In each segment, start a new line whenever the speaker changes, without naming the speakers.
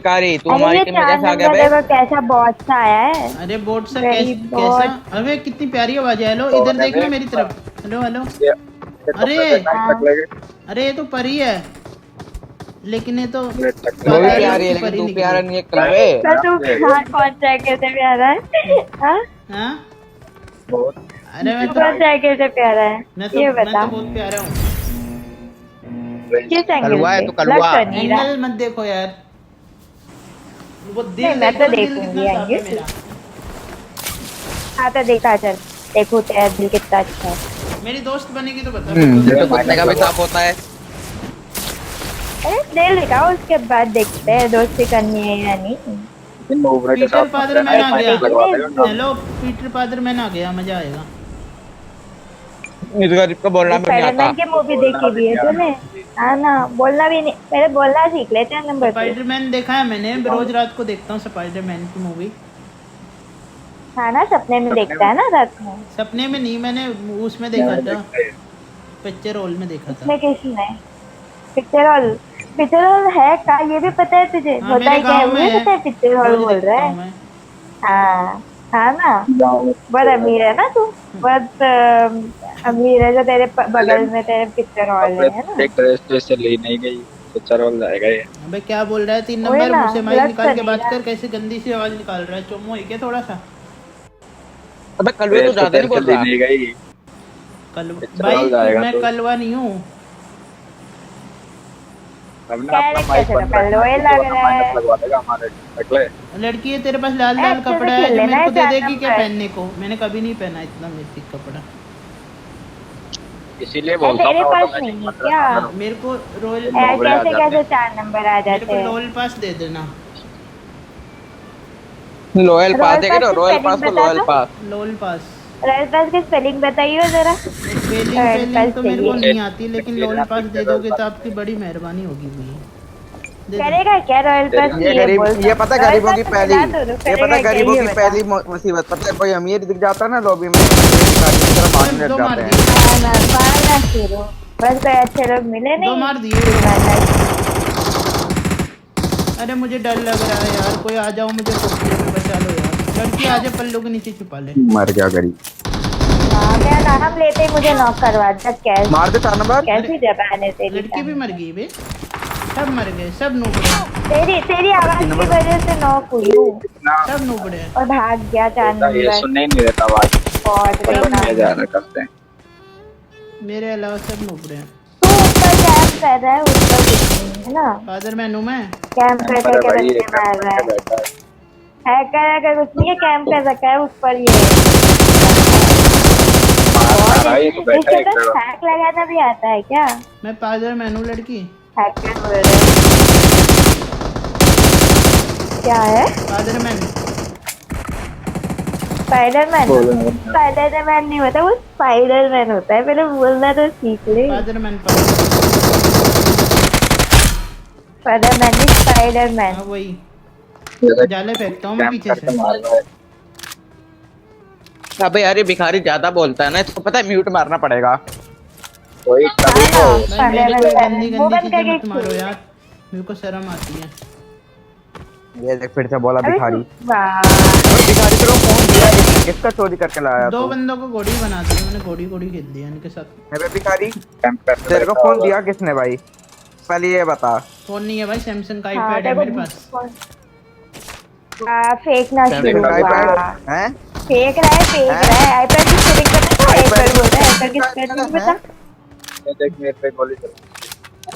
कारी तू
अरे
हमारी
ये
टीम में
4
कैसे आ गया
नंबर
बे?
देखो कैसा बॉट सा आया है।
अरे बोट सा
Very
कैसा?
bot।
अबे कितनी प्यारी आवाज है। हेलो इधर देखना मेरी तरफ। Hello hello. अरे
हाँ
अरे ये तो परी है, लेकिन ये तो
वो भी
पाताल लोक
प्यारी है
की
लेकिन
परी
तू
निकली।
प्यारा नहीं है कलवे।
तो तू कौन सा कैसे प्यारा है? हाँ
हाँ अरे
तू कौन सा कैसे प्यारा है ये
मैं
बता।
तो बहुत प्यारा हूँ।
किस एंगल
कलवा है
से
तू
लग
कलवा।
तो नहीं रहा।
एंगल मत देखो यार, वो
नहीं
दिल
मैं
देखो
तो
ना, दिल
देखूंगी
कितना साफ है
एंगल।
मेरा।
हाँ तो देखा चल देखो तेरा दिल कितना अच्छा है।
मेरी दोस्त बनेगी तो बता, मैं
ये तो
दोस्त
कुत्ते का भी साफ होता है।
अरे दिल दिखाओ उसके बाद देखते हैं दोस्ती करनी है या नहीं।
पीटर पादरमैन आ गया।
देखने इसको।
हेलो पीटर पादरमैन आ गया, मजा आएगा।
इस गरीब को बोलना भी नहीं आता।
स्पाइडरमैन की मूवी देखी भी है तूने? हाँ ना बोलना भी नहीं पहले बोलना सीख लेते हैं नंबर 2।
स्पाइडरमैन देखा है मैंने, रोज रात को देखता हूँ स्पाइडरमैन की मूवी।
हाँ ना सपने में देखता है ना रात में।
सपने में नहीं, मैंने उसमें देखा था, पिक्चर हॉल में देखा था।
इसमें किसने पिक्चर हॉल? पिक्चर हॉल है का ये भी पता है तुझे?
हाँ
होता
मेरे
है क्या है
गांव
वो
में
भी
है,
पता है पिक्चर हॉल
रोज
बोल रहा
देखता
है।
हूँ मैं।
हाँ हाँ ना बहुत अमीर है ना तू। बहुत अमीर है जो तेरे बगल में तेरे पिक्चर हॉल है ना।
एक ड्रेस तो इससे ली नहीं गई, तो चरल जाएगा ये।
अबे क्या बोल रहा है? 3
वही
नंबर
ना
मुंह से माइक
लग
निकाल
तो
के
नहीं
बात
रहा।
कर, कैसे गंदी सी आवाज निकाल रहा है। चोमो है क्या थोड़ा सा?
अबे कलवे तू
ड्रेस तो
ज्यादा
तेरे
नहीं
से
बोल
ली
रहा।
नहीं गई,
कल भाई
चरल जाएगा
मैं
तो।
कलवा नहीं हूँ।
हमने अपना
कैरेक्टर
माइक
से तो
बंद रखना,
कलवे
तो
लग
वरना
रहा
माइनस
है।
लगवा देगा हमारे। अगले
लड़की है तेरे पास लाल लाल
अच्छे से
कपड़ा है
खेल
जो
लेना
मेरे
है
को दे
4
देगी क्या
नंबर।
पहनने को? मैंने कभी नहीं पहना इतना मिथिक कपड़ा।
इसीलिए बोलता हूँ
तेरे
मैं,
पास
ऑटोमेटिक
नहीं है
मत
क्या?
रखा करो।
मेरे को रॉयल
ये नोबड़े आ
कैसे
जाते
कैसे
हैं।
4 नंबर आ
मेरे
जाते
को
हैं?
रॉयल पास दे देना।
लॉयल पास
रॉयल
है
पास
क्या?
की
रॉयल पास
स्पेलिंग
को
बता
लॉयल
दो।
पास।
लोल पास।
रॉयल पास की स्पेलिंग बताइए जरा।
स्पेलिंग
रॉयल
फेलिंग
पास
तो मेरे को
चाहिए।
नहीं आती, लेकिन लोल
तेरा
पास
पीछे
दे
रोल
दोगे
पास
तो
नहीं
आपकी
है।
बड़ी मेहरबानी होगी भैया। दे दो।
करेगा क्या रॉयल पास
तेरा
की
ये
ये
गरीब
बोल तो।
ये पता है
रॉयल
गरीबों
पास
की
तो
पहली
दिला तो दो
ये पता है
करेगा क्या
गरीबों
ये
की
बता।
पहली मुसीबत पता है? कोई अमीर दिख जाता है ना लॉबी में, तरह भागने लग
दो मार
जाते हैं।
दिए,
मारना शुरू। बस कोई अच्छे लोग मिले
दो
नहीं
मार दिए।
फिर मारना।
अरे मुझे डर लग रहा है यार, कोई आ जाओ मुझे खोपड़े में बचा लो यार। लड़की आ जाए, पल्लू के नीचे छुपा ले।
मर गया गरीब।
हाँ मेरा नाम लेते ही मुझे नॉक करवा दिया
मार दे 4 नंबर।
अरे
कैसी जबान है तेरी
लड़की भी
सामने।
मर गई बे, सब मर गए, सब नूबड़े,
तेरी तेरी
अबे
आवाज
3
की
नंबर।
वजह से नॉक हुई हूँ
ना
सब नूबड़े।
और भाग गया 4
होता है, ये
नंबर।
सुनने ही नहीं देता आवाज।
बहुत
सब
बदतमीजी
बेकार।
ज्यादा
नूबड़े,
करते हैं।
मेरे अलावा सब नूबड़े हैं।
तू ऊपर कैंप कर रहा है ऊपर कुछ नहीं है ना।
फादर मैन हूँ मैं।
कैंप कर
कैंपर है
करके
भाई,
बच्चे
एक
मार
बन
रहा
के
है।
बैठा है।
हैकर है कुछ नहीं है कैंप कर रखा है ऊपर ये।
मार
बहुत
रहा है, एक बैठा है
इसके
एक
पास
जगह।
हैक लगाना भी आता है क्या?
मैं फादर मैन हूँ लड़की।
हैकर बोल रहे हैं। क्या है?
Father man.
स्पाइडरमैन?
बोलो
स्पाइडरमैन नहीं होता वो स्पाइडरमैन होता है पहले बोलना तो सीख ले।
Father man.
स्पाइडरमैन नहीं स्पाइडरमैन।
हाँ वही।
जैसे
जाले फेंकता हूँ मैं
कैंप
पीछे से।
करके मार रहा है।
अबे यार ये भिखारी ज्यादा बोलता है ना, इसको पता है म्यूट मारना पड़ेगा।
कोई तभी
हाँ
तो
ना
भाई मेरे को ये गंदी
स्पाइडरमैन वो
गंदी
बंद
चीजें
करके
मत मारो यार, मेरे को शर्म आती है।
ये देख फिर से बोला
अबे
भिखारी।
वाह।
अबे भिखारी तेरे को फोन दिया किसने? किसका चोरी करके लाया
दो
तू?
बंदों को घोड़ी बना दिया मैंने, घोड़ी घोड़ी खेल दिया इनके साथ।
अबे भिखारी
कैंप करके
तेरे को
बैठा
फोन
होगा।
दिया किसने भाई? पहले ये बता।
फोन नहीं है भाई, सैमसंग का
हाँ
आईपैड है
देखो
मेरे पास।
फेंकना शुरू
सैमसंग का
हुआ।
आईपैड है?
फेंक
हैं?
रहा है आईपैड की स्पेलिंग बता
आईपैड
आईपैड
की
बोल रहा है आईपैड
सैमसंग
की
का आईपैड
स्पेलिंग
है?
बता।
ये देख मेरे पे गोली चल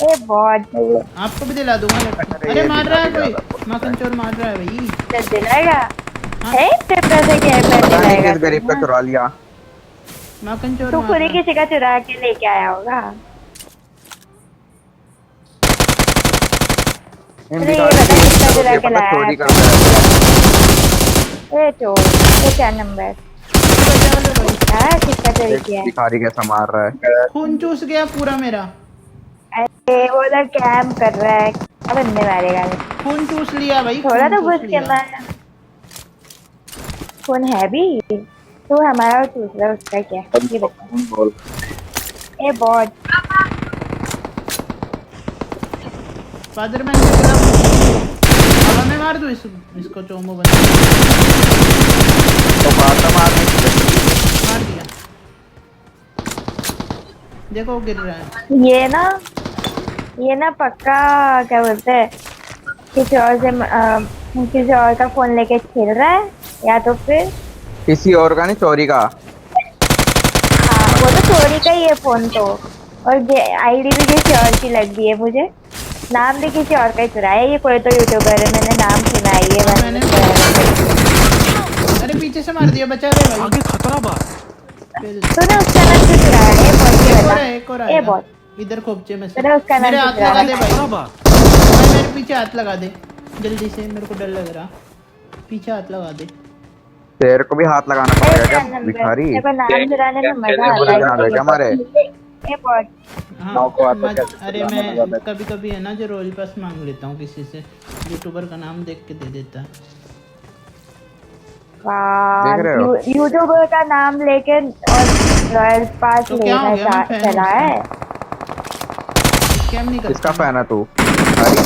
ए बहुत
रही है।
आपको भी दिला दूंगा लड़की।
अरे
अरे
ये
मार रहा है
भिखारी
कोई,
ज्यादा बोलता
माखन
है।
चोर मार रहा है भाई।
दे दिलाएगा।
हाँ
है तेरे पैसे के आईपैड
पता नहीं
दिलाएगा
किस
तू
गरीब का
हाँ?
चुरा लिया।
माखन चोर
तू
मार
खुद ही
रहा है।
किसी का चुरा के लेके आया होगा।
इन
अरे ये
भिखारी
बता
की
किसका
इज्जत होती
चुरा
है
के
पता,
लाया है
चोरी
पैसे?
करता रहता
ए चोर ये 4 नंबर।
बचा लो भाई।
हाँ किसका
है।
चोरी
एक
किया है?
भिखारी कैसा मार रहा है।
खून चूस गया पूरा मेरा,
अरे वो उधर कैंप कर रहा है क्या बंदे मारेगा वो?
खून चूस लिया भाई,
थोड़ा
खून
तो
चूस
घुस के
लिया।
मार। कौन है भी? तू हमारा और दूसरा उसका क्या ये बता।
बोल
ए बॉट
फादर मैन के खिलाफ आवाज मार दो इसको चोमो बंद
तो बात मारने की
मार दिया। देखो वो गिर रहा है।
ये ना पक्का क्या बोलते हैं, किसी और का फोन लेके खेल रहा है, या तो फिर
किसी और का नहीं, चोरी का।
हाँ वो तो चोरी का ही है फोन तो, और आईडी भी किसी और की लग गई है मुझे, नाम भी किसी और का ही चुराया है। ये कोई तो यूट्यूबर है, मैंने नाम सुना है ये
मैंने अरे पीछे से मार दिया, बचा रहे भाई।
आगे खतरा बा।
तूने उसका नाम क्यों चुराया है?
एक और
ये
आएगा
बहुत
इधर खोपचे में से।
तूने उसका नाम
मेरे
क्यों
हाथ
चुराया
लगा
है?
दे भाई,
खतरा बा।
भाई मेरे पीछे हाथ लगा दे जल्दी से, मेरे को डर लग रहा। पीछे हाथ लगा दे।
तेरे को भी हाथ लगाना पड़ेगा क्या
नंबर
भिखारी?
मेरे को नाम चुराने में मजा
बना दे
आता
क्या हमारे?
है। ये बहुत
हाँ
नौ को आता क्या?
अरे मैं कभी कभी है ना जो रोल पास मांग लेता हूँ किसी से, यूट्यूबर का नाम देख के दे देता है।
देख रहे हो?
यूट्यूबर का नाम लेके और रॉयल पास
तो क्या हो
लेना
गया? मैं फैन
चला
हूँ
है।
स्कैम नहीं
किसका
करता।
फैन है तू? अरे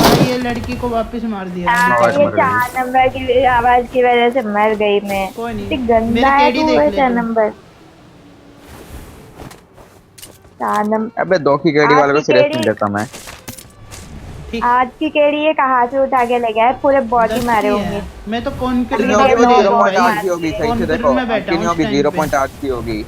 भाई ये लड़की को वापस मार दिया।
आवाज
ये
मर गई।
4 नंबर की आवाज की वजह से मर गई मैं।
कोई नहीं,
इतनी गंदा है
केडी
तू,
देख ले
4
तू।
Number 4 number.
अबे 2 की केडी वाले को सीरियस नहीं लेता मैं।
ठीक
आज की केड़ी ये कहाँ से उठा के ले गया है? पूरे बॉडी मारे
दस्ती
होंगे।
है। मैं तो कॉन्फिडेंट
कितनी होगी? वो
नहीं,
0.8 की होगी, सही से देखो।
में बैठा
कितनी
हूँ
होगी?
इस टाइम पे।
0.8 की होगी।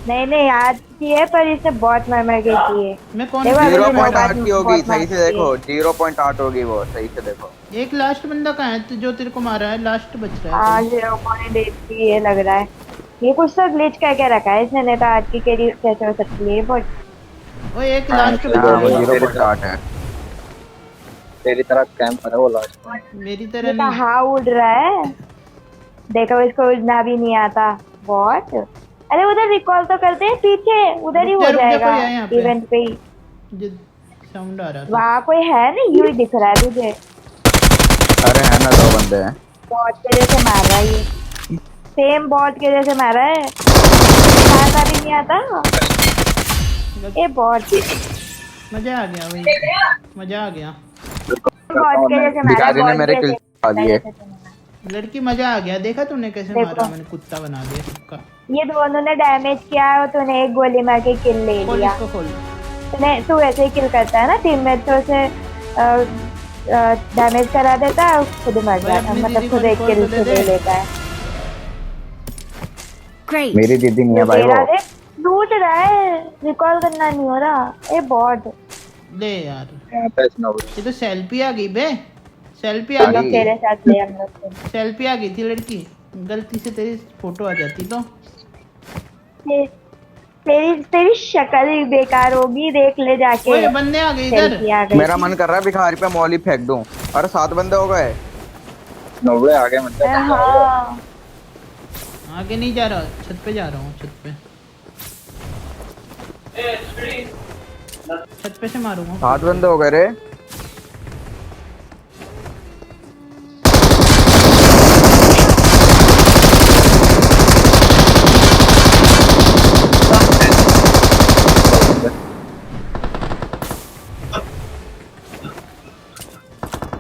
नहीं आज की है, पर इसने बहुत मर के की है।
मैं कौन
देखो, अभी
0.8 की होगी,
बहुत
सही से
मारती
देखो। 0.8 होगी वो, सही से देखो।
एक लास्ट बंदा कहाँ है जो तेरे को मारा है? लास्ट बच रहा है
हाँ 0.8 की ये लग रहा है। ये कुछ तो ग्लिच करके रखा है इसने, नहीं तो आज की केड़ी कैसे हो सकती है? बहुत
वो एक लास्ट बच
हाँ,
रहा
वो
है।
0.8 है।
तेरी तरह कैंप है वो लास्ट।
मेरी तरह
ये
नहीं।
कहाँ उड़ रहा है? देखो इसको उड़ना भी नहीं आता। बहुत अरे उधर रिकॉल तो करते हैं, पीछे उधर ही हो
रुक जा,
जाएगा
कोई है यहाँ पे।
इवेंट पे ही।
जो साउंड आ रहा था।
वहाँ कोई है नहीं, यूं ही दिख रहा है तुझे।
अरे है ना, 2 बंदे हैं।
बॉट के जैसे मार रहा है ये, सेम बॉट के जैसे मार रहा है। मारना भी नहीं आता ये बॉट।
मजा आ गया भाई, मजा आ गया।
बॉट के जैसे मारा
भिखारी ने
बॉट
मेरे
जैसे।
किल खा दिए।
लड़की मजा आ गया। देखा तूने कैसे
देखो।
मारा? मैंने कुत्ता बना दिया सबका।
ये दोनों ने डैमेज किया और तूने एक गोली मार के किल ले
खोल
लिया।
इसको खोल।
तू ऐसे ही किल करता है ना, टीममेट्स से डैमेज करा देता है और खुद मर
भाई,
जाता है,
अपनी
मतलब
दीदी
खुद
को
एक किल
रिकॉल तो
खुद
दे
ले
दे।
लेता है।
मेरी दीदी नहीं है भाई
तेरा
वो।
देख लूट रहा है, रिकॉल करना नहीं हो रहा। ये बॉट
ले यार,
पैसे ना
ये तो सेल्फी आ गई बे। सेल्फी आ
हम लोग
गई।
तेरे साथ ले, हम लोग
सेल्फी आ गई थी लड़की, गलती से तेरी फोटो आ जाती तो।
तेरी शक्ल ही बेकार होगी, देख ले जाके।
ओए बंदे आ गए
सेल्फी
इधर।
आ गई।
मेरा मन कर रहा है भिखारी पे मौली फेंक दूं। अरे 7 बंदे हो गए।
नब्बे आगे मतलब
हाँ
आगे नहीं जा रहा, छत पे जा रहा हूँ। छत पे से मारूंगा।
7 बंदे हो गए रे।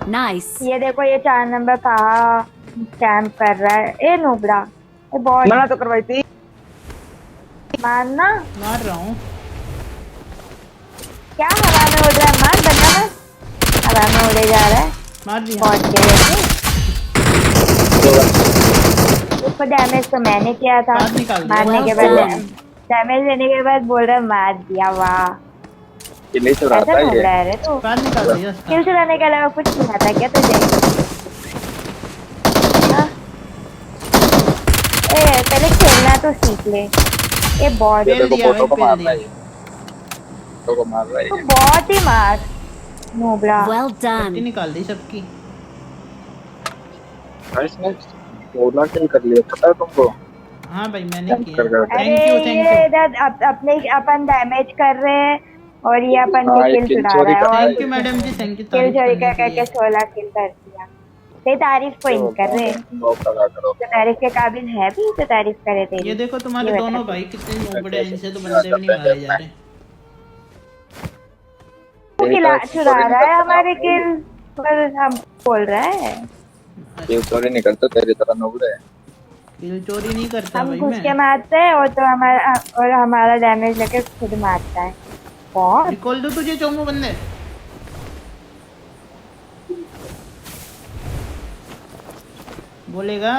Nice.
ये देखो ये 4 नंबर कहाँ कैंप कर रहा है। ए नोबड़ा, ए बॉय
मना तो करवाई थी।
मारना
मार रहा हूँ।
क्या हवा में उड़ रहा है? मार बंदा मार। हवा में उड़े जा रहा है
मार दिया।
बॉट के जैसे। उसको डैमेज तो मैंने किया था।
बात निकाल दिया।
मारने के
Well
बाद
done.
डैमेज देने के बाद बोल रहा है मार दिया। वाह
किले चुराता
ऐसा
है
बोल
ये।
रहा है रे तू।
बाहर निकाल दिया उसका।
किल चुराने के अलावा कुछ नहीं आता क्या तुझे? हाँ? ए पहले खेलना तो सीख ले। ये बॉट
ये
पेल
देखो
दिया
फोटो को
भाई,
मार
पेल
रहा है
दिया।
ये। फोटो को मार रहा है
तो
ये।
बहुत ही मार नोबड़ा।
Well
पट्टी
done.
निकाल दी सबकी।
इसने 16 किल कर लिया, पता है तुमको?
हाँ भाई मैंने किया।
कर गया।
थैंक
अरे
यू
ये इधर अपने अपन डैमेज कर रहे हैं और ये अपन
हाँ,
के
ये
किल
kill
चुरा
चोरी
रहा
कर
है।
रहा
thank you madam ji, thank you.
किल चोरी करके 16 किल कर दिया। तेरी तारीफ कोई नहीं कर रहे।
लॉक लगा करो।
तो तारीफ के काबिल है भी तो तारीफ करे तेरी।
ये देखो तुम्हारे
ये
दोनों
बता।
भाई कितने नोबड़े हैं, इनसे तो बंदे भी नहीं मारे जा रहे।
तेरी
किला
तरह
चुरा
चोरी
रहा है
नहीं
हमारे
करता
किल पर हम बोल रहा है
ये चोरी नहीं करते तेरी तरह नुबड़े है।
किल चोरी नहीं करता
हम
भाई
घुस
मैं।
के मारते हैं और तो हमारा डैमेज लेके खुद मारता है बहुत।
रिकॉल दो तुझे चोमू बंदे। बोलेगा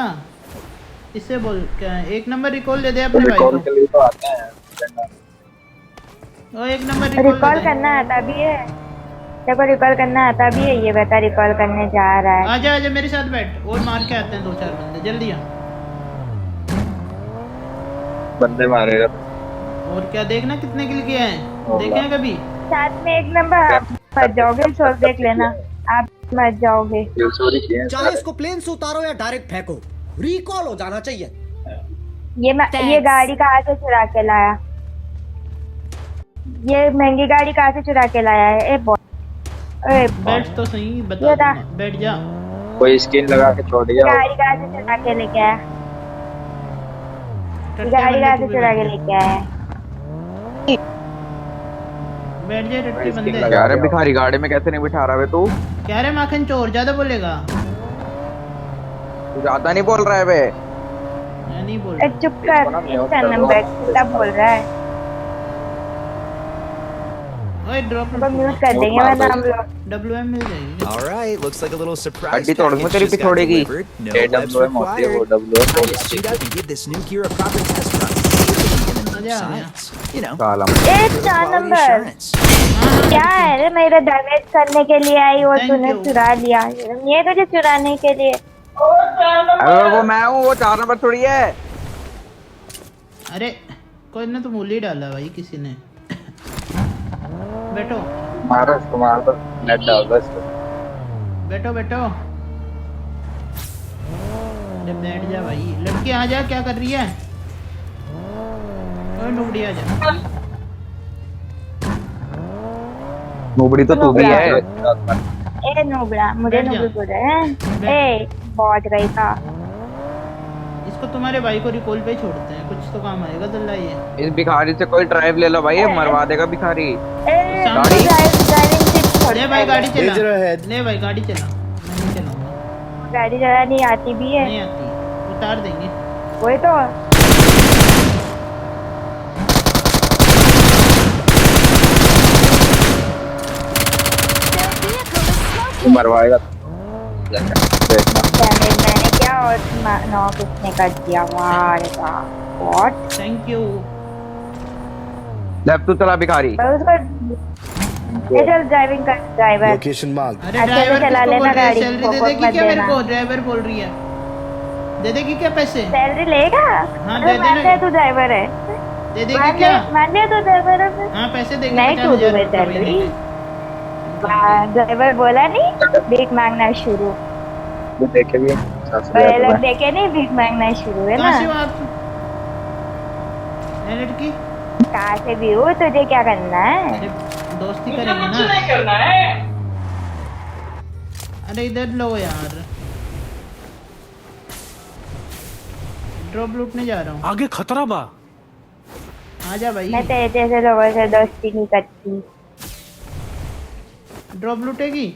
इससे बोल क्या एक नंबर रिकॉल दे दे अपने भाई
रिकॉल
को।
के लिए तो आते हैं
ओ एक नंबर रिकॉल दे
रिकॉल
दे।
करना आता भी है, देखो रिकॉल करना आता भी है, ये बता रिकॉल करने जा रहा है।
आजा आजा मेरे साथ बैठ और मार के आते हैं 2-4 बंदे जल्दी आ।
बंदे मारेगा
और क्या देखना कितने किल किए हैं देखे हैं कभी।
साथ में एक नंबर आप मत जाओगे, छोड़ देख लेना आप मत जाओगे।
ये चोरी किए हैं
चाहे
सारे।
इसको प्लेन से उतारो या डायरेक्ट फेंको, रिकॉल हो जाना चाहिए।
ये गाड़ी कहाँ से चुरा के लाया, ये महंगी गाड़ी कहाँ से चुरा के लाया है?
बैठ तो सही बता
ये था।
दूंगा बैठ जा।
कोई स्किन लगा के छोड़ दिया
गाड़ी कहाँ से चुरा के लेके आया,
टट्टे
गाड़ी
बंदे
कहाँ
तू
से
भी
चुरा के
बैठ जा।
लेके आया?
बैठ जा टट्टे
स्किन
बंदे।
लगा
यार भिखारी गाड़ी में कैसे नहीं बिठा रहा है तू?
क्या रे माखन चोर ज्यादा बोलेगा।
तू ज्यादा नहीं बोल रहा है बे।
मैं नहीं बोल
ए,
रहा।
चुप कर, इसका नंबर कितना बोल रहा है,
ओए ड्रॉप
तो म्यूट कर देंगे वरना हम लोग।
WM मिल जाएगी।
All right, looks like a little surprise
हड्डी तोड़ दूंगा
package
तेरी
just got
पिछोड़ेगी।
delivered. No
AWM
webs
होती है वो
required.
WM
Time to suit up and give this new gear a proper test run. Purely in the name of science. You know,
साला
ए
good
4
quality
number
assurance.
क्या है रे, मेरा damage करने के लिए आई और
Thank
तूने
you.
चुरा लिया, ये तुझे चुराने के लिए।
अरे वो मैं हूँ, वो 4 नंबर थोड़ी है।
अरे कोई ने तो मूली डाला भाई किसी ने। बैठो
मारो इसको मार दो नेट डाल बस।
बैठो बैठो। अरे बैठ जा भाई लड़की आ जा क्या कर रही है। ओए नुबड़ी आ जा।
नोबड़ी तो तू भी है।
ए नोबड़ा, मुझे
बैठ जा।
नोबड़ी बोल रहा है। ए बहुत गई था।
इसको तुम्हारे भाई को रिकॉल पे ही छोड़ते हैं कुछ तो काम आएगा दल्ला ये।
इस भिखारी से कोई ड्राइव ले लो भाई, ये मरवा देगा भिखारी।
ए
गाड़ी?
ड्राइविंग सीट छोड़
ले भाई गाड़ी
भेज
चला।
रहे हैं।
ले भाई गाड़ी चला मैं नहीं चलाऊंगा।
गाड़ी चलानी आती भी है,
नहीं आती उतार देंगे।
वही तो।
मरवाएगा देखना।
डैमेज मैंने क्या और नॉक उसने कर दिया। वाह रे वाह, बहुत।
Thank you.
लेफ्ट तू चला भिखारी।
पर उसको ये चल ड्राइविंग कर ड्राइवर।
लोकेशन मांग।
अरे
अच्छे से
ड्राइवर
चला
किसको
लेना
बोल रही है
गाड़ी,
सैलरी दे
फोकस
देगी
मत
क्या मेरे
देना।
को। ड्राइवर बोल रही है दे देगी क्या पैसे।
सैलरी लेगा?
हाँ,
अरे
दे
मान
देना।
ले तू ड्राइवर है,
दे देगी क्या।
मान ले तू ड्राइवर है।
हाँ पैसे देगी
नहीं
50,000
तू
रुपए
सैलरी।
महीने
ड्राइवर बोला नहीं भीख मांगना शुरू,
वो देखे भी सास
और ये
ले
लोग देखे नहीं भीख मांगना शुरू है
के।
ना।
कहाँ से हो आप है लड़की।
कहाँ से भी हो, तुझे क्या करना है?
अरे दोस्ती करेंगे ना। अरे इधर लो यार ड्रॉप लूटने जा रहा हूँ।
आगे खतरा बा।
आजा भाई
मैं तेरे जैसे लोगों से दोस्ती नहीं करती।
ड्रॉप लूटेगी।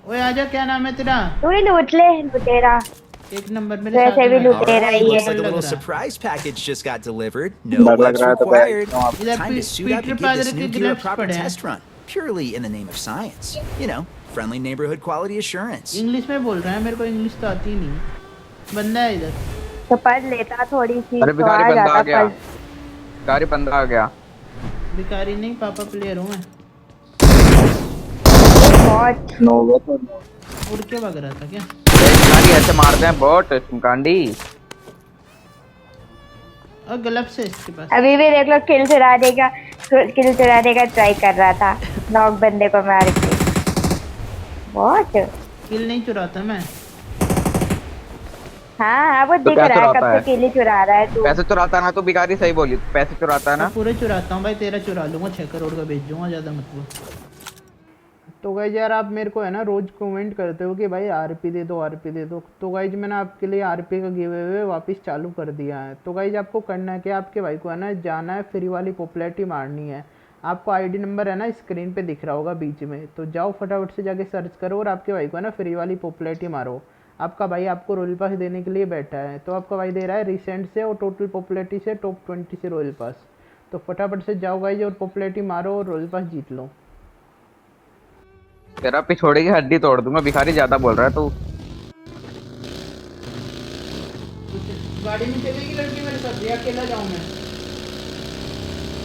ओए आजा क्या नाम है तेरा।
तू ही लूट ले लुटेरा।
एक नंबर मेरे
वैसे
साथ
भी
में।
लूट
All
ले रही
right, looks
है।
like a
लग
little
रहा।
surprise package just got delivered.
डर
No
लग
webs
रहा है तो
required.
बैठ
इधर
Time to suit up
Peter
and give this
पादर
new
के
gear a
ग्लव्स
proper
पड़े हैं।
test run. Purely in the name of science. You know, friendly neighborhood quality assurance.
English में बोल रहा है मेरे को इंग्लिश तो आती ही नहीं। बंदा है इधर।
तो पढ़ लेता थोड़ी सी
अरे
तो
भिखारी
आ
बंदा
जाता
आ गया।
पढ़।
भिखारी बंदा आ गया।
भिखारी नहीं पापा प्लेयर हूँ मैं।
बहुत
नो वो तो नो।
उड़ के भाग रहा था क्या।
भिखारी ऐसे मारते हैं बहुत कांडी।
और ग्लव्स है इसके पास।
अभी भी देख लो किल चुराने का ट्राई कर रहा था, नॉक बंदे को मार के। बहुत।
किल नहीं चुराता मैं।
हाँ वो
तो
दिख
क्या
रहा है
चुराता
कब
है?
से किल ही चुरा रहा है तू।
पैसे चुराता ना, तो भिखारी सही बोली, पैसे चुराता है
मैं
ना।
पूरे चुराता हूँ भाई तेरा चुरा लूंगा 6 करोड़ का बेच दूंगा ज़्यादा मतलब। तो गाइज यार आप मेरे को है ना रोज़ कमेंट करते हो कि भाई आरपी दे दो आरपी दे दो। तो गाइज मैंने आपके लिए आरपी का गिव अवे वापस चालू कर दिया है। तो गाइज आपको करना है कि आपके भाई को है ना जाना है फ्री वाली पॉपुलैरिटी मारनी है। आपको आईडी नंबर है ना स्क्रीन पे दिख रहा होगा बीच में, तो जाओ फटाफट से जाके सर्च करो और आपके भाई को है ना फ्री वाली पॉपुलैरिटी मारो। आपका भाई आपको रॉयल पास देने के लिए बैठा है, तो आपका भाई दे रहा है रिसेंट से और टोटल पॉपुलैरिटी से टॉप 20 से रॉयल पास। तो फटाफट से जाओ गाइज और पॉपुलैरिटी मारो और रॉयल पास जीत लो।
तेरा पिछोड़े की हड्डी तोड़ दूंगा, भिखारी ज्यादा बोल रहा है तू।
गाड़ी में चलेगी लड़की मेरे साथ या अकेला जाऊं मैं?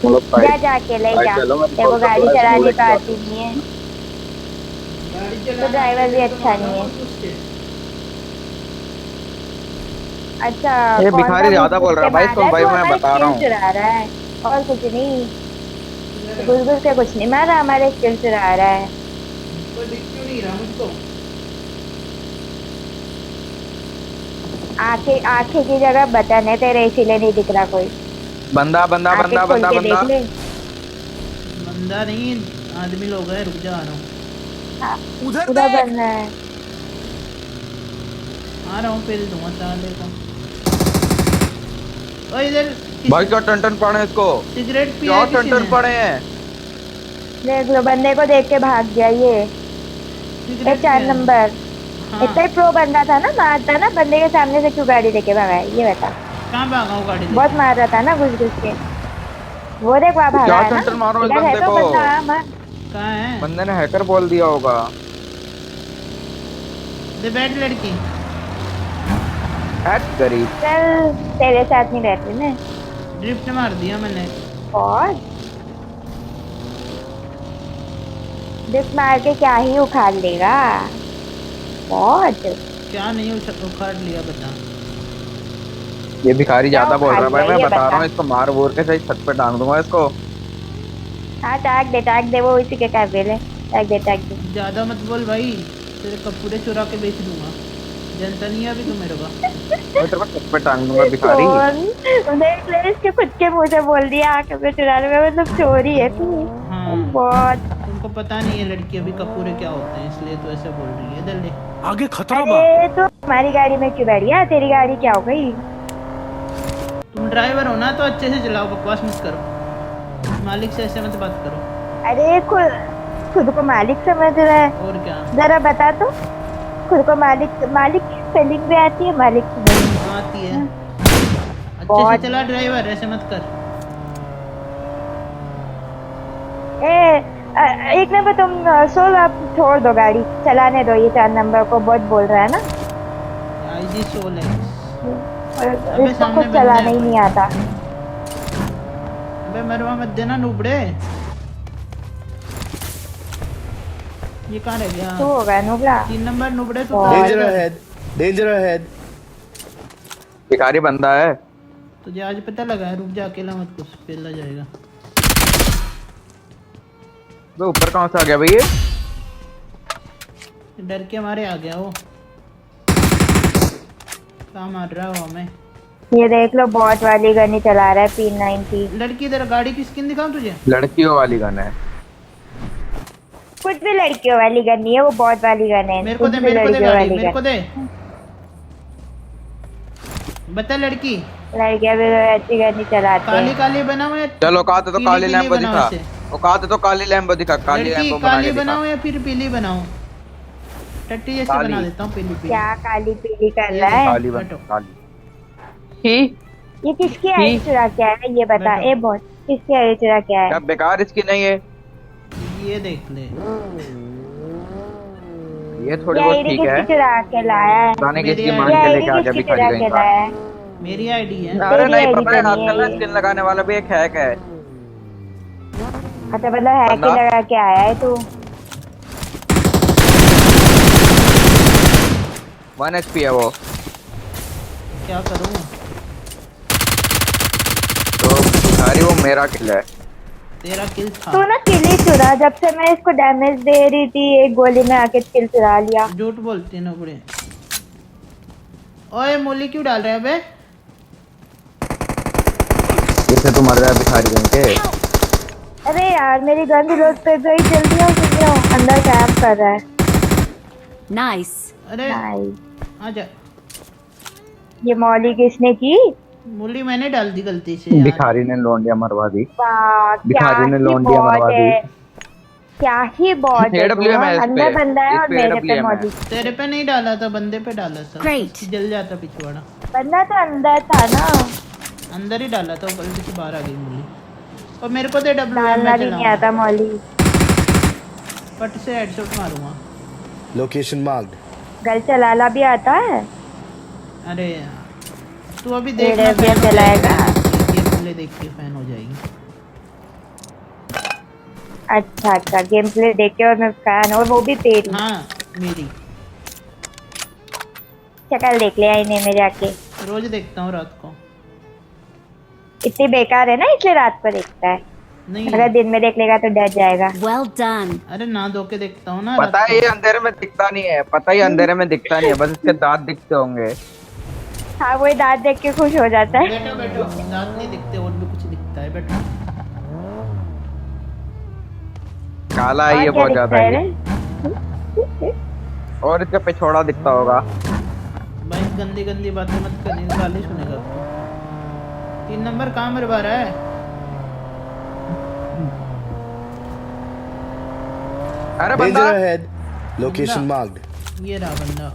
जा जा अकेले ही जा, देखो गाड़ी चलानी तो आती नहीं है, तो ड्राइवर भी अच्छा नहीं है। अच्छा
ये
कौन
भिखारी
सा
ज्यादा बोल रहा है भाई,
मारा
तो भाई
तू
मैं
हमारे
बता रहा हूँ।
स्किल चुरा रहा है और कुछ नहीं, घुस घुस के कुछ नहीं मारा, हमारे स्किल चुरा रहा है।
कोई दिख क्यों नहीं रहा मुझको?
आंखें आंखें की जगह बटन है तेरे, इसीलिए नहीं दिख रहा कोई।
बंदा बंदा
आंखें
बंदा
खोल
बंदा
के
बंदा
देख ले।
बंदा नहीं आदमी लोग हैं, रुक जा आ रहा हूँ।
उधर
उधर
देख।
बन रहा है।
आ रहा हूँ, पेल दूंगा साले को। ओ इधर
भाई क्या टन पड़े इसको,
सिगरेट पिया
क्या
है किसी
टन
ने?
पड़े हैं।
देख लो बंदे को देख के भाग गया ये
सिगरेट
4
पिया है।
नंबर।
हाँ।
इतना ही प्रो बंदा था ना, मारता ना बंदे के सामने से क्यों गाड़ी लेके भागा है ये बता।
कहाँ भागा हूँ गाड़ी
बहुत
लेके?
मार रहा था ना घुस घुस के, वो देख वहाँ भागा
क्या
है ना।
टन मारो इस
इधर है
बंदे
तो
को।
बंदा, हाँ, मार।
कहाँ है?
बंदे ने हैकर बोल दिया होगा।
दे बैठ लड़की।
हैक गरीब।
चल तेरे साथ नहीं रहती ना।
ड्रिफ्ट मार दिया मैंने।
और डिप मार के क्या ही उखाड़ लेगा, बहुत।
क्या नहीं उखाड़ लिया बता।
ये भिखारी ज्यादा बोल रहा है भाई,
क्या
मैं
ये
बता रहा
बता।
हूँ इसको मार वोर के सही छत पे टांग दूंगा इसको।
हाँ टाक दे वो इसी के काबिल है, टाक दे।
ज्यादा मत बोल भाई, तेरे कपूरे चुरा के बेच दूंगा। जनता नहीं है अभी तो मेरे को।
मैं तेरे को छत पे टांग दूंगा भिखारी।
कौन देख ले, इसके खुद के मुंह से बोल दिया आंखों पे चुराने में, मतलब चोरी है तू।
हाँ।
बहुत।
तुमको पता नहीं है लड़की अभी कपूरे क्या होते हैं, इसलिए तो ऐसे बोल रही है। इधर ले।
आगे खतरा बा।
अरे तो हमारी गाड़ी में क्यों बैठी है, तेरी गाड़ी क्या हो गई।
तुम ड्राइवर हो ना तो अच्छे से चलाओ, बकवास मत करो। मालिक से ऐसे मत बात करो।
अरे खुद को मालिक समझ रहा है,
और क्या?
जरा बता तो। खुद को मालिक स्पेलिंग भी आती है, मालिक की नहीं
आती है। अच्छे से
बहुत।
चला ड्राइवर, ऐसे मत कर।
एक नंबर तुम सोल, आप छोड़ दो गाड़ी, चलाने दो, ये 4 नंबर को बहुत बोल रहा है ना।
आईजी सोल है।
इसको
सामने
कुछ
बंदा
चलाना
है
ही
कोई।
नहीं आता।
अबे मरवा मत देना नूबड़े। ये कहाँ रह गया?
तू होगा नुबला।
3 नंबर नूबड़े तो
और-
कहाँ
Danger
है?
ahead. Danger ahead.
भिखारी बंदा है।
तुझे आज पता लगा है, रुक जा, अकेला मत कुछ पेला जाएगा।
वो ऊपर कहाँ से आ गया भाई ये।
डर के मारे आ गया वो। कहाँ मार रहा है वो हमें?
ये देख लो बॉट वाली गन चला रहा है, P90।
लड़की इधर गाड़ी की स्किन दिखाऊं तुझे?
लड़कियों वाली गन है।
कुछ भी लड़कियों वाली गन नहीं है, वो बॉट वाली गन है।
मेरे को दे,
कुछ भी
मेरे को दे
लड़कियों
गाड़ी,
वाली
मेरे को
गन।
दे। बता लड़की
लड़कियां भी ऐसी गन ही चलाते
काली
हैं।
काली बनाओ या
चलो औकात है तो
पीली
काली
पीली
लैम्बो
बनाओ
दिखा।
इसे।
औकात है तो काली लैम्बो दिखा, काली
लड़की
लैम्बो बना
काली
के दिखा।
बनाओ या फिर पीली बनाओ? टट्टी जैसे
काली।
बना देता हूँ, पीली पीली।
क्या काली पीली कर
ये
रहा है।
काली बन
बैठो।
काली।
ये किसकी आई चुरा के आया है ये बता।
बैठो।
ए बॉट किसकी आई चुरा के आया
क्या
है।
बेकार इसकी नहीं है।
ये देख ले।
ये थोड़ी
ये
बहुत
आईडी
ठीक
किसकी
है।
चुरा के लाया है।
जाने
मेरी
किसकी
आईडी
मान
ये
के
आईडी
लेके आ गया
किसकी
भिखारी
चुरा
कहीं
के
का।
लाया है।
मेरी आईडी है।
अरे
तेरी
नहीं
आईडी
पता है,
तो नहीं
आजकल ना
है ये।
स्किन लगाने वाला भी एक हैक है।
अच्छा मतलब हैक ही
बंदा।
लगा के आया है तू।
1 HP है वो।
क्या करूँ?
तो भिखारी वो मेरा किल है।
तेरा किल
तू
था।
ना किल ही चुरा, जब से मैं इसको डैमेज दे रही थी एक गोली में आके किल चुरा लिया।
झूठ बोलती है नूबड़े। ओए मूली क्यों डाल रहे हैं बे?
इससे तू मर रहा है भिखारी बन के।
अरे यार मेरी गन रिलोड पे गई, जल्दी आओ जल्दी आओ, अंदर कैंप कर रहा है।
Nice.
अरे
नाइस।
आजा।
ये मौली किसने की।
मूली मैंने डाल दी गलती से यार।
भिखारी ने लौंडिया मरवा दी।
वाह, क्या
भिखारी ने
ही
लौंडिया
बॉट
मरवा दी।
है, क्या ही बॉट है तू,
AWM है इस पे।
अंदर बंदा है
इस
और
पे
मेरे पे
AWM है।
मौजूद।
तेरे पे नहीं डाला था, बंदे पे डाला था।
Great.
जल जाता पिछवाड़ा।
बंदा तो अंदर था ना,
अंदर ही डाला था, गलती से बाहर आ गई मूली। और मेरे को दे डब्ल्यू
डालना भी नहीं आता मौली।
पट से हेडशॉट मारूंगा।
Location marked.
गल चलाना भी आता है।
अरे यार, तू अभी देख ना,
AWM चलाएगा।
गेम प्ले देख के फैन हो जाएगी।
अच्छा अच्छा, गेम प्ले देख के और मैं फैन, और वो भी तेरी।
हाँ मेरी
शक्ल देख ले आईने में जाके।
रोज देखता हूँ रात को।
इतनी बेकार है ना, इसलिए रात को देखता है।
नहीं
अगर दिन में देख लेगा तो डर जाएगा।
Well done.
अरे ना धो के देखता हूँ ना
पता
रात
है ये अंधेरे में दिखता नहीं है, पता है अंधेरे में दिखता नहीं है, बस इसके दांत दिखते होंगे।
हाँ, वो दांत देख के खुश हो जाता
को।
है।
बैठो बैठो, दांत नहीं दिखते और भी कुछ दिखता है। बैठो।
काला है ये
और क्या
बहुत ज्यादा
दिखता
है
रे?
और इसका पिछोड़ा दिखता होगा।
भाई गंदी गंदी बातें मत करनी, गाली सुनेगा आपको। 3 नंबर कहाँ मरवा रहा है?
अरे बंदा
Danger ahead. Location marked.
ये रहा बंदा।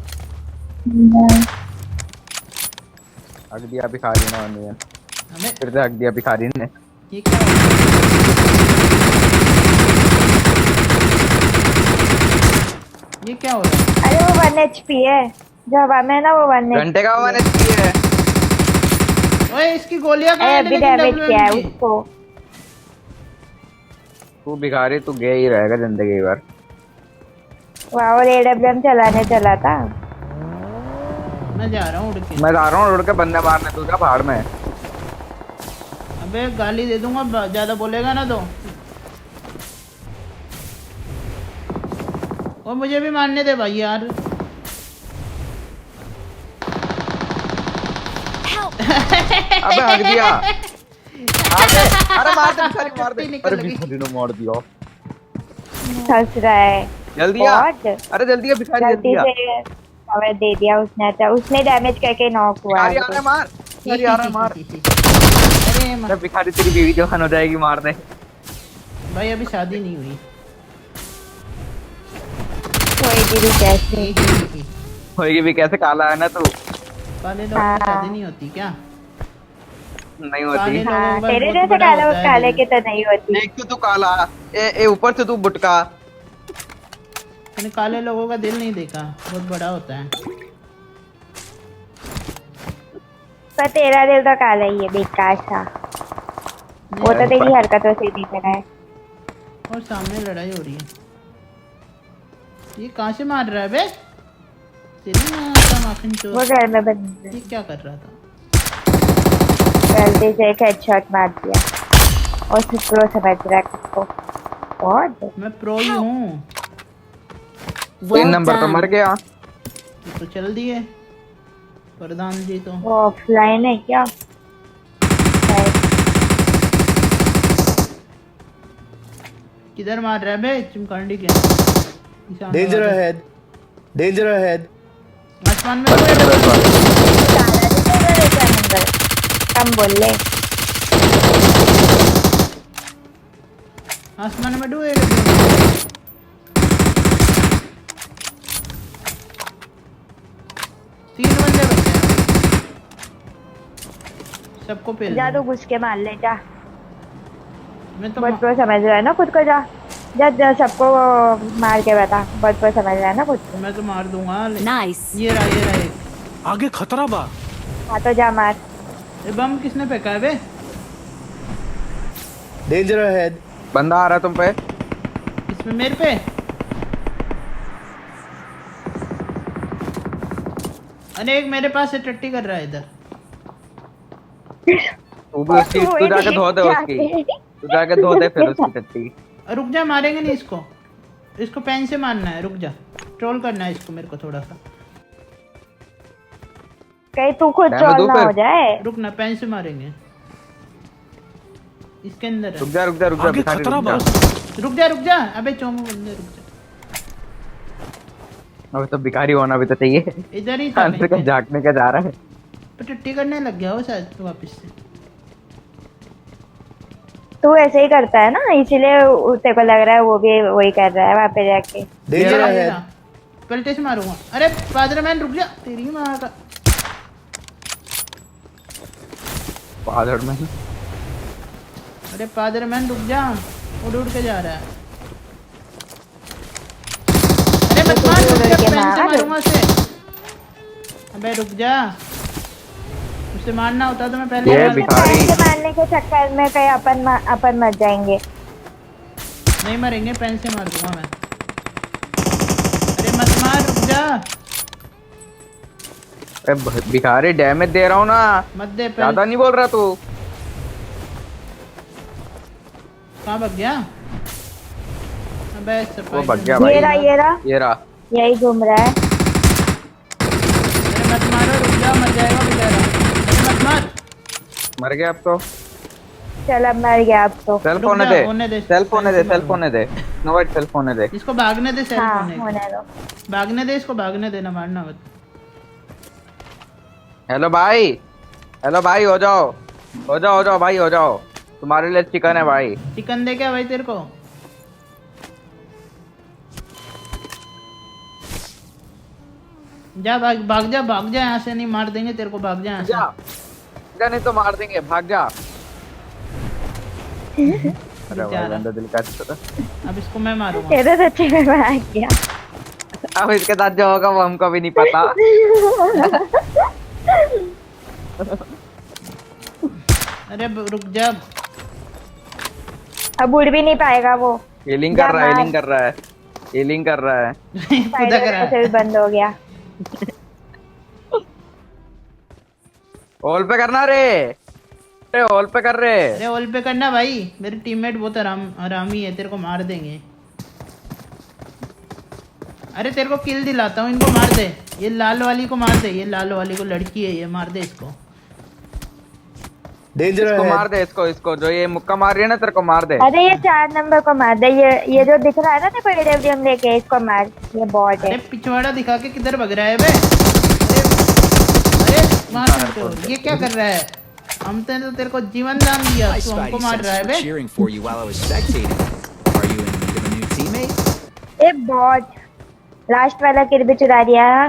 हक दिया भिखारी ने उन्हें।
हमें
फिर से हक दिया भिखारी ने।
ये क्या हो रहा है? ये क्या हो रहा है?
अरे वो 1 HP है, जो हवा में है ना, वो 1 HP।
घंटे का वन एचपी है।
ओए इसकी गोलियां कहाँ है?
अभी
लेकिन
डैमेज
WM
किया है
की।
उसको।
तू भिखारी तू गया ही रहेगा जिंदगी भर।
वाह, और AWM चलाने चला था।
मैं जा रहा हूँ उड़ के।
मैं जा रहा हूँ उड़ के बंदे मारने, तू क्या पहाड़ में।
अबे गाली दे दूंगा, ज्यादा बोलेगा ना तो। और मुझे भी मारने दे भाई यार।
अबे हक दिया। आगे अरे मार दे भिखारी, मार दे।
निकल
अरे
गई।
भिखारी ने मार दिया।
हंस रहा है
जल्दी आ।
बहुत।
अरे जल्दी आ भिखारी,
गलती
जल्दी आ।
से कवर दे दिया उसने। अच्छा, उसने डैमेज करके नॉक हुआ
भिखारी आ रहा है, मार। भिखारी आ रहा है, मार।
अरे
अरे भिखारी तेरी बीवी जवान हो जाएगी, मार दे।
भाई अभी शादी नहीं हुई।
कोई भी कैसे।
होएगी भी कैसे, काला है ना तू।
काले लोगों की शादी नहीं होती क्या?
नहीं
काले
होती।
लोगों
हाँ,
का
तेरे
बहुत
जैसे
बड़ा
काला
होता है
काले
दिल।
के तो नहीं होती।
एक तो तू काला, ए ऊपर से तू बुटका।
मैंने काले लोगों का दिल नहीं देखा, बहुत बड़ा होता है।
पर तेरा दिल तो काला ही है, बेकार सा। वो तो तेरी हरकतों से दिख रहा है।
और सामने लड़ाई हो रही है। ये कहाँ से मार रहा है बे? तेरी माँ का माखन चोर।
वो घर में बंद है।
ये क्या कर रहा था?
गलती से एक हेडशॉट मार दिया और फिर प्रो समझ रहा है खुद को। और
मैं प्रो ही हूँ।
3
Well
नंबर तो मर
done.
गया।
ये तो चल दिए प्रधान जी तो।
वो ऑफलाइन है क्या?
किधर मार रहा है बे? चिमकांडी के सामने
Danger
वाले।
ahead. Danger ahead.
आसमान में कोई डबल।
तारा भी तो उधर है क्या नंबर? कम बोल ले।
आसमान में डूबे। तीन बंदे बचे हैं। सबको पेल
जा
दूँ।
तो घुस के मार ले जा।
मैं तो
बहुत प्रो समझ रहा है ना खुद को। जा जा जा, सबको मार के बता। बहुत प्रो समझ रहा है ना खुद को।
मैं तो मार दूंगा।
Nice.
ये रहा एक।
आगे खतरा बा।
हाँ तो जा मार।
ये बम किसने फेंका है बे?
Danger ahead.
बंदा आ रहा है तुम पे।
इसमें मेरे पे। अरे एक मेरे पास से टट्टी कर रहा है इधर।
तू भी उसकी, तू जाके धो दे उसकी, तू जाके धो दे फिर उसकी टट्टी।
रुक जा, मारेंगे नहीं इसको। इसको पेन से मारना है। रुक जा, ट्रोल करना है इसको मेरे को थोड़ा सा।
कहीं तू खुद
रहने दो
ट्रोल ना
फिर।
हो जाए।
रुक ना, पेन से मारेंगे। इसके अंदर है।
रुक जा रुक जा रुक जा
आगे
भिखारी,
खतरा
रुक जा।
बा।
रुक जा रुक जा। अबे चोमू बंदे रुक जा।
अब तो भिखारी होना भी तो चाहिए।
इधर ही था
अंदर का
पेन।
झांकने का जा रहा है।
पर टट्टी करने लग गया हो शायद तो वापस से।
तू ऐसे ही करता है ना, इसीलिए तेरे को लग रहा है वो भी वही कर रहा है वहाँ पे जाके।
Danger
ये
ahead.
ना, पलटे से मारूंगा। अरे स्पाइडरमैन रुक जा, तेरी माँ का।
स्पाइडरमैन
अरे स्पाइडरमैन रुक जा, उड़ उड़ के जा रहा है। अरे मत मार, रुक जा, पेन से मारूंगा उसे। अबे रुक जा, उसे मारना होता तो मैं पहले
ये
मार देता।
भिखारी।
पैसे मारने के चक्कर में कहीं अपन मर जाएंगे।
नहीं मरेंगे, पेन से मार दूंगा मैं। अरे मत मार, रुक जा।
अरे भिखारी डैमेज दे रहा हूँ ना,
मत दे,
ज्यादा नहीं बोल रहा तू।
कहाँ भाग गया? अबे
वो भाग गया भाई।
ये रहा यही घूम रहा है।
अरे मत मारो, रुक जा, मर जाएगा बेचारा। अरे मत मार।
मर गया अब तो।
चल अब मर गया अब तो।
सेल्फ
रुक
होने
जा,
दे,
होने दे,
सेल्फ होने दे,
पेन से
सेल्फ होने दे। नो वाइट, सेल्फ होने दे।
इसको भागने दे, सेल्फ
हाँ
होने दे।
होने दो।
भागने दे इसको, भागने देना, मारना मत।
हेलो भाई, हेलो भाई, हो जाओ, हो जाओ, हो जाओ भाई, हो जाओ। तुम्हारे लिए चिकन है भाई।
चिकन दे क्या भाई तेरे को? जा भाग, भाग जा, भाग जा यहाँ से, नहीं मार देंगे तेरे को, भाग जा यहाँ से।
जा, जा नहीं तो मार देंगे, भाग जा। अरे भाई
बेचारा।
गंदा दिल का छोटा।
अब इसको मैं मारूंगा।
तेरे सच्चे में भाग गया।
अब इसके साथ जो होगा वो हमको भी नहीं पता।
अरे रुक जा।
अब उड़ भी नहीं पाएगा वो।
हीलिंग कर रहा है, हीलिंग कर रहा है, हीलिंग कर रहा है।
खुदा कर रहा
से
है।
भी बंद हो गया।
होल पे करना रे, अरे होल पे कर रे।
अरे ऑल पे करना भाई, मेरे टीममेट बहुत हरामी है, तेरे को मार देंगे। अरे तेरे को किल दिलाता हूँ, इनको मार दे। ये लाल वाली को मार दे, ये लाल वाली को, लड़की है ये, मार दे इसको।
Danger
इसको मार
ahead.
दे, इसको जो ये मुक्का मार रही है ना, तेरे को मार दे।
अरे ये 4 नंबर को मार दे। ये जो दिख रहा है ना तेरे को AWM लेके, इसको मार। ये बॉट है।
अरे पिछवाड़ा दिखा के किधर भग रहा है बे? अरे मार हमको, ये क्या कर रहा है? हम तो तेरे को जीवन दान दिया,
My
तू हमको
Spidey
मार
sense
रहा है
for
बे?
cheering for you while I was spectating. Are you in need of a new teammate?
A bot, last वाला किल भी चुरा दिया।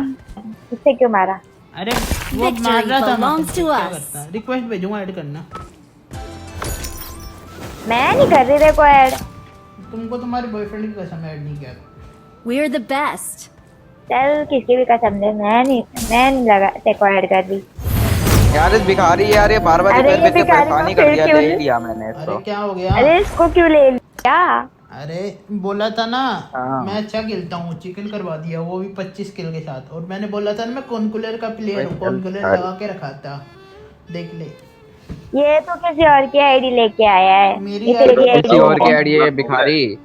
इससे क्यों मारा?
अरे वो मार रहा था,
belongs to us.
रिक्वेस्ट भेजूंगा, ऐड करना।
मैं नहीं कर रही तेरे को ऐड।
तुमको तुम्हारे बॉयफ्रेंड की कसम ऐड नहीं किया।
We're the best.
चल किसी भी कसम दे, मैं नहीं लगा तेरे को ऐड कर रही।
यार इस भिखारी यार, ये बार बार
अरे ये
रिपेयर पे
भिखारी को
परेशानी कर
फिर
दिया,
क्यों
ले
नहीं?
लिया मैंने
अरे
इसको।
क्या हो गया?
अरे इसको क्यों ले लिया?
अरे बोला था ना
हाँ।
मैं अच्छा खेलता हूँ, चिकन करवा दिया, वो भी 25 किल के साथ। और मैंने बोला था ना मैं कॉन्कुलर का प्लेयर हूँ, कॉन्कुलर लगा के रखा था, देख ले।
ये तो किसी और की आईडी लेके आया है।
मेरी
ये
ID
तेरी
किसी
आईडी
और की आईडी है भिखारी।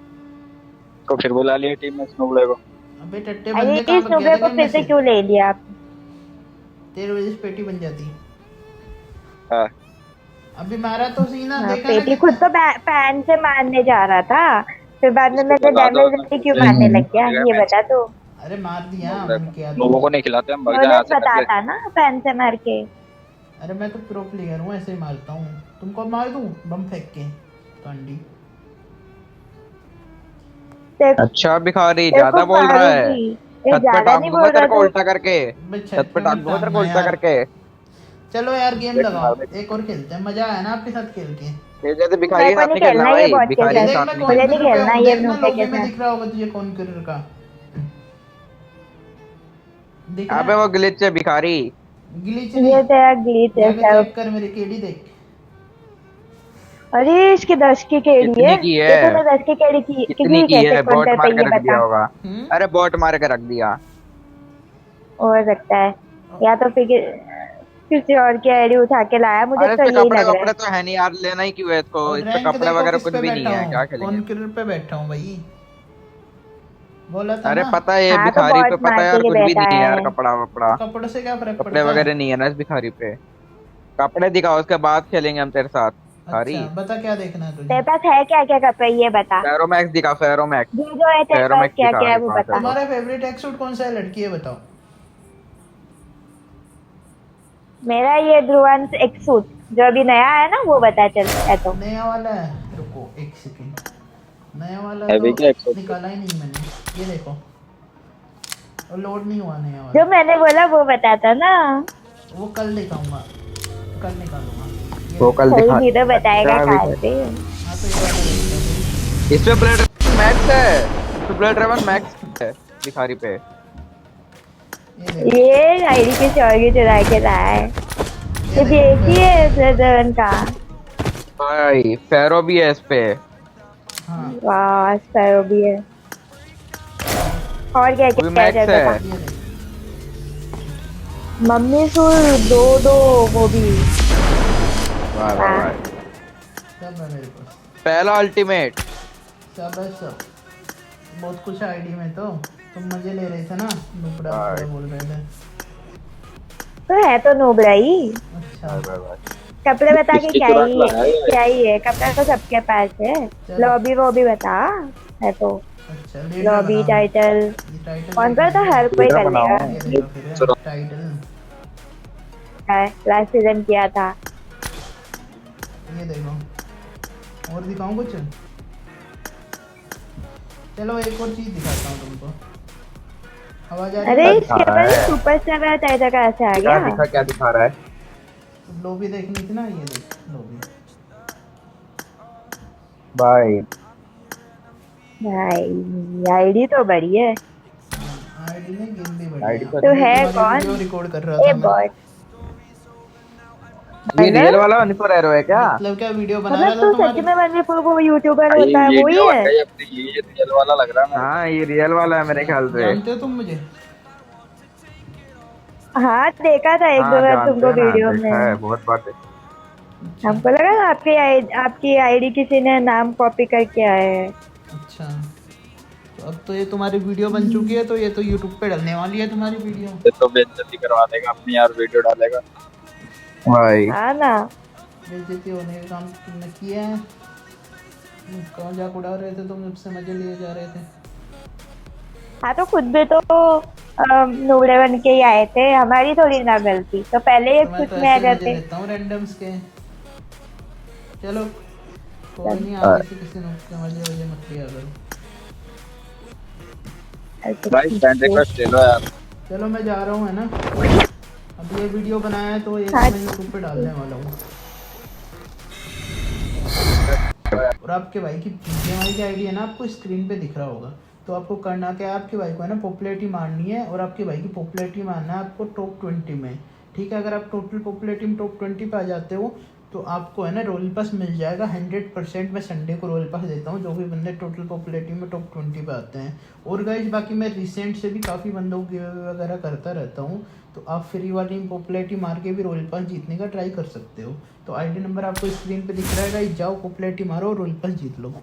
को फिर बुला लिया टीम में स्नोबले को।
अबे टट्टे
अरे
बंदे कहाँ
इस
भग गए
सुबह
थे
को
कि
फिर से
मैं
क्यों ले लिया आप?
तेरे वजह से पेटी बन जाती।
हाँ
अभी मारा तो सीना
हाँ,
देखा
पेटी
ना?
खुद तो पैन से मारने जा रहा था, फिर बाद में मेरे
बता दो,
डैमेज क्यों मारने लग गया? ये बता तू।
अरे मार दिया हमने, क्या
लोगों को नहीं खिलाते हम, भग
मुझे
जाए
बताता ना पैन से मार के।
अरे मैं तो प्रो प्लेयर हूँ, ऐसे ही मारता हूँ। तुमको मार दूँ बम फेंक के कांडी?
अच्छा भिखारी
तेरे
ज्यादा
को
बोल रहा है।
पागल ये
छत पे
ज्यादा
टांग
नहीं
दूंगा
बोल
तेरे
रहा
को
तू।
उल्टा करके,
बे
छत पे टांग दूंगा तेरे को उल्टा करके।
चलो यार गेम लगाओ, एक और खेलते हैं, मजा आया ना आपके साथ खेल के।
ये जैसे भिखारी
मेरे
साथ
को
नहीं
नहीं
खेलना
खेलना, ये
भाई,
बहुत
भिखारी
खेलना
साथ
है।
नहीं
मुझे
खेलना।
नहीं खेलना ये
देखना
नूटे के
लोगे में
साथ।
दिख रहा होगा तुझे कॉन्करर का, दिख रहा
अबे
है?
वो ग्लिच है भिखारी।
ग्लिच
ये तेरा ग्लिच है
जाके
सब।
चेक कर, मेरी केडी देख।
अरे इसकी 10 की केड़ी
कितनी
है।
की है?
ये तूने 10 की केड़ी की
कितनी की
कैसे
है? बोट
काउंटर
मार
पे
के
ये
रख दिया
बता।
होगा। अरे बोट मार के रख दिया।
हो सकता है, या तो फिर किसी और की आईडी उठा के लाया, मुझे
अरे
तो
इसके
यही
कपड़े
लग रहा
वपड़े
है।
तो है नहीं यार, लेना ही क्यों है इसको?
और
इस पे
रैंक
कपड़े
देखो
वगैरह
किस
कुछ
पे
भी नहीं
बैठा
है,
हूँ।
क्या खेलेंगे?
कॉन्करर पे बैठा हूँ भाई, बोला था
अरे
ना।
पता है ये
हाँ, तो
भिखारी पे
बहुत
पता है यार,
मार्के के
कुछ भी नहीं है यार,
बैठा है।
कपड़ा वपड़ा
कपड़ों से क्या फर्क
कपड़े
पड़ता है?
वगैरह नहीं है ना इस भिखारी पे। कपड़े दिखाओ, उसके बाद खेलेंगे हम तेरे साथ। भिखारी
अच्छा बता क्या देखना है तुझे?
तेरे पास है क्या क्या कपड़े ये बता।
फेरोमैक्स दिखा, फेरोमैक्स।
ये जो है तेरे पास
फेरोमैक्स
क्या
दिखा
क्या है
मेरे
वो
पास
बता।
है।
तुम्हारा फेवरेट एक्स सूट कौन सा है, लड़की है बताओ।
मेरा ये ध्रुवांश एक सूट जो अभी नया है ना वो बता चल है तो
नया वाला है, रुको एक सेकंड। नया वाला
है भी क्या
तो
100?
निकाला ही नहीं मैंने, ये देखो, और लोड नहीं हुआ नया
जो
वाला।
मैंने बोला वो बताता ना।
वो कल दिखाऊंगा, कल निकालूंगा ये
वो कल
सही
दिखा
भी तो बताएगा
क्या
कार पे।
हाँ तो ये वाला देखो।
इस पे ब्लड मैक्स है, इस पे ब्लड रेवन मैक्स है भिखारी पे।
ये देखो,
ये आईडी किसी और की चुरा के रहा है। ये भी एक ही है ब्रदर का।
भाई फेरो भी है इस पे।
हाँ
वाह स्पैरो भी है। और क्या
वो भी
क्या
मैक्स
क्या
है।
ये देखो,
मम्मी सुर दो दो वो भी।
वाह वाह वाह।
सब है मेरे पास,
पहला अल्टीमेट।
सब है सब, बहुत कुछ आईडी में। तो तुम मजे ले रहे थे ना, नुबड़ा
हाँ।
बोल रहे थे।
तो है तो नोबरा ही।
अच्छा
कपड़े बता के
किसकी
क्या
चुरा
ही
के लाया
है,
ये?
क्या ही है, कपड़ा तो सबके पास है।
चलो।
लॉबी वो भी बता है तो।
अच्छा लीडर
लॉबी
बनाओ।
टाइटल
ये टाइटल
कौन सा तो हर कोई
लीडर
कर
बनाओ।
लेगा।
ये देखो फिर
चलो।
टाइटल,
लास्ट सीजन किया था।
ये देखो, और दिखाऊं कुछ? चलो एक और चीज दिखाता हूँ तुमको। आवाज आ रही
अरे
है?
इसके बाद सुपरस्टार वाला टाइटल कैसे आ गया?
क्या दिखा रहा है?
लोबी देखनी थी ना, ये देख लोबी।
भाई
भाई आईडी तो बड़ी है।
आईडी ने गेम भी बढ़िया।
आईडी तो
तो है कौन?
वीडियो रिकॉर्ड कर रहा
ए
था मैं।
बॉट।
ये रियल वाला अनिफर एरो है क्या?
मतलब क्या वीडियो बना रहा
मतलब
था
तू सच
तुम्हारे?
में मणिपुर वो यूट्यूबर
भाई
होता है
ये
वो ही
वीडियो
है?
बन गई अपनी, ये रियल वाला लग रहा है मेरे
हाँ ये रियल वाला है मेरे ख्याल से।
जानते हो तुम मुझे?
हाँ देखा था एक
हाँ,
दो बार
जानते
तुमको
हैं ना,
वीडियो
देखा है
में।
बहुत बातें।
हमको लगा आपकी आईडी किसी ने नाम कॉपी करके आए है।
अच्छा, तो अब तो ये तुम्हारी वीडियो बन चुकी है, तो ये तो यूट्यूब पे डलने वाली है तुम्हारी वीडियो।
ये तो बेइज्जती करवा देगा अपनी यार, वीडियो डालेगा।
भाई
हाँ ना।
बेइज्जती होने का काम तुमने किया है। कहाँ जा उड़ा रहे थे तुम, सबसे मजे लिए जा रहे थे।
हाँ तो खुद भी तो नूबड़े बन के ही आए थे, हमारी थोड़ी ना गलती। तो पहले ये
तो मैं
खुद
तो
में आ
ऐसे मजे
जाते।
लेता हूँ रैंडम्स के। चलो कोई नहीं, आगे से किसी ने उसके मजे वजे मत लिया करो।
भाई फ्रेंड रिक्वेस्ट ले लो यार।
चलो मैं जा रहा हूँ, है ना। अब ये वीडियो बनाया है तो ये
हाँ।
मैं यूट्यूब पे डालने वाला हूँ। और आपके भाई की BGMI की आईडी है ना, आपको स्क्रीन पे दिख रहा होगा। तो आपको करना क्या है, आपके भाई को है ना पॉपुलैरिटी मारनी है, और आपके भाई की पॉपुलैरिटी मारना है आपको टॉप 20 में। ठीक है, अगर आप टोटल पॉपुलैरिटी में टॉप 20 पे आ जाते हो तो आपको है ना रोल पास मिल जाएगा 100%। मैं संडे को रोल पास देता हूँ जो भी बंदे टोटल पॉपुलैरिटी में टॉप 20 पे आते हैं। और गाइज बाकी मैं रिसेंट से भी काफ़ी बंदों को गिव वगैरह करता रहता हूँ, तो आप फ्री वाली पॉपुलैरिटी मार के भी रोल पास जीतने का ट्राई कर सकते हो। तो आईडी नंबर आपको स्क्रीन पे दिख रहा है गाइज, जाओ पॉपुलैरिटी मारो और रोल पास जीत लो।